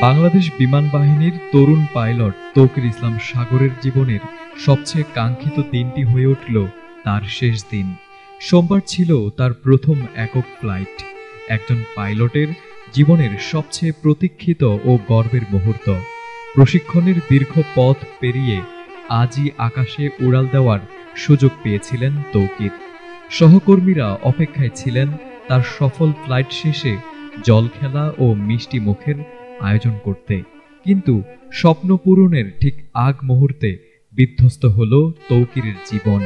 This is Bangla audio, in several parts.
বাংলাদেশ বিমান বাহিনীর তরুণ পাইলট তৌকির ইসলাম সাগরের জীবনের সবচেয়ে কাঙ্ক্ষিত দিনটি হয়ে উঠল তার শেষ দিন। সোমবার ছিল তার প্রথম একক ফ্লাইট, একজন পাইলটের জীবনের সবচেয়ে প্রতীক্ষিত ও গর্বের মুহূর্ত। প্রশিক্ষণের দীর্ঘ পথ পেরিয়ে আজই আকাশে উড়াল দেওয়ার সুযোগ পেয়েছিলেন তৌকির। সহকর্মীরা অপেক্ষায় ছিলেন তার সফল ফ্লাইট শেষে জল খেলা ও মিষ্টি মুখের আয়োজন করতে, কিন্তু স্বপ্ন পূরণের ঠিক আগ মুহূর্তে বিধ্বস্ত হল তৌকিরের জীবন,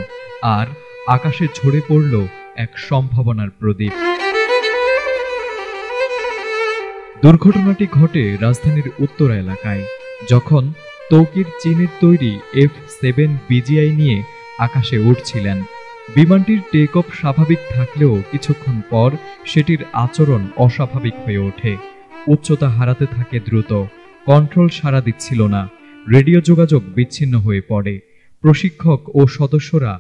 আর আকাশে ঝরে পড়ল এক সম্ভাবনার প্রদীপ। দুর্ঘটনাটি ঘটে রাজধানীর উত্তরা এলাকায়, যখন তৌকির চীনের তৈরি F-7 BGI নিয়ে আকাশে উঠছিলেন। বিমানটির টেক অফ স্বাভাবিক থাকলেও কিছুক্ষণ পর সেটির আচরণ অস্বাভাবিক হয়ে ওঠে। উচ্চতা হারাতে থাকে দ্রুত, কন্ট্রোল সাড়া দিচ্ছিল না, রেডিও যোগাযোগ বিচ্ছিন্ন হয়ে পড়ে। প্রশিক্ষক ও সদস্যরা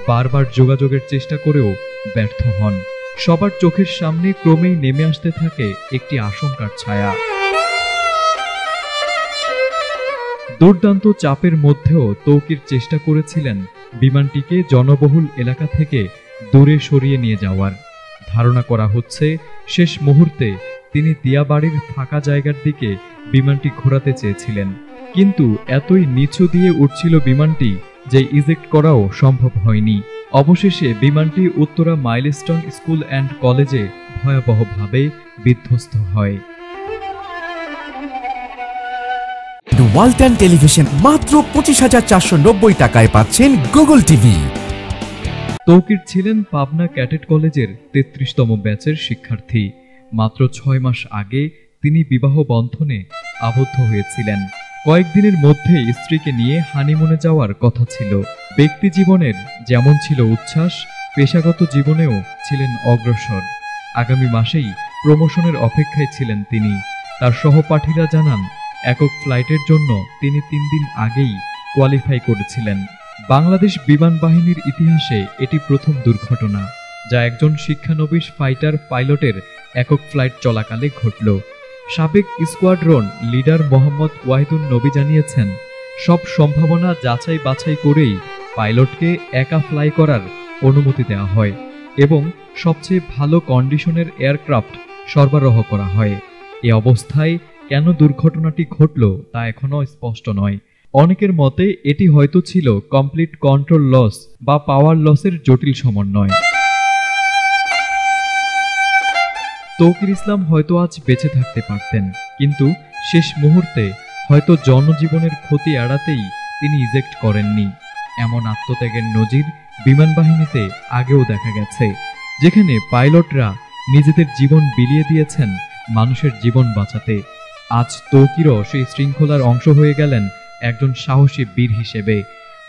বারবার যোগাযোগের চেষ্টা করেও ব্যর্থ হন। সবার চোখের সামনে ক্রমেই নেমে আসতে থাকে একটি আশঙ্কার ছায়া। দুর্দান্ত চাপের মধ্যেও তৌকির চেষ্টা করেছিলেন বিমানটিকে জনবহুল এলাকা থেকে দূরে সরিয়ে নিয়ে যাওয়ার। ধারণা করা হচ্ছে শেষ মুহূর্তে তিনি দিয়াবাড়ির ফাঁকা জায়গার দিকে বিমানটি ঘোরাতে চেয়েছিলেন, কিন্তু এতই নিচু দিয়ে উঠছিল বিমানটি যে ইজেক্ট করাও সম্ভব হয়নি। অবশেষে বিমানটি উত্তরা মাইলস্টোন স্কুল অ্যান্ড কলেজে ভয়াবহভাবে বিধ্বস্ত হয়। ওয়ালটন টেলিভিশন মাত্র 25,490 টাকায় পাচ্ছেন গুগল টিভি। তৌকির ছিলেন পাবনা ক্যাডেট কলেজের 33তম ব্যাচের শিক্ষার্থী। মাত্র 6 মাস আগে তিনি বিবাহ বন্ধনে আবদ্ধ হয়েছিলেন। কয়েকদিনের মধ্যে স্ত্রীকে নিয়ে হানিমুনে যাওয়ার কথা ছিল। ব্যক্তি জীবনের যেমন ছিল উচ্ছ্বাস, পেশাগত জীবনেও ছিলেন অগ্রসর। আগামী মাসেই প্রমোশনের অপেক্ষায় ছিলেন তিনি। তার সহপাঠীরা জানান, একক ফ্লাইটের জন্য তিনি 3 দিন আগেই কোয়ালিফাই করেছিলেন। বাংলাদেশ বিমান বাহিনীর ইতিহাসে এটি প্রথম দুর্ঘটনা যা একজন শিক্ষানবিশ ফাইটার পাইলটের একক ফ্লাইট চলাকালে ঘটল। সাবেক স্কোয়াড্রন লিডার মোহাম্মদ ওয়াহিদুন নবী জানিয়েছেন, সব সম্ভাবনা যাচাই বাছাই করেই পাইলটকে একা ফ্লাই করার অনুমতি দেওয়া হয় এবং সবচেয়ে ভালো কন্ডিশনের এয়ারক্রাফট সরবরাহ করা হয়। এ অবস্থায় কেন দুর্ঘটনাটি ঘটল তা এখনো স্পষ্ট নয়। অনেকের মতে এটি হয়তো ছিল কমপ্লিট কন্ট্রোল লস বা পাওয়ার লসের জটিল সমন্বয়। তৌকির ইসলাম হয়তো আজ বেঁচে থাকতে পারতেন, কিন্তু শেষ মুহূর্তে হয়তো জনজীবনের ক্ষতি এড়াতেই তিনি ইজেক্ট করেননি। এমন আত্মত্যাগের নজির বিমান বাহিনীতে আগেও দেখা গেছে, যেখানে পাইলটরা নিজেদের জীবন বিলিয়ে দিয়েছেন মানুষের জীবন বাঁচাতে। আজ তৌকিরও সেই শৃঙ্খলার অংশ হয়ে গেলেন একজন সাহসী বীর হিসেবে,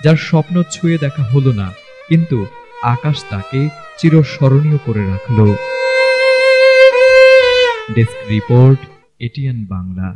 যার স্বপ্ন ছুঁয়ে দেখা হলো না, কিন্তু আকাশ তাকে চিরস্মরণীয় করে রাখল। Desk report, ATN Bangla.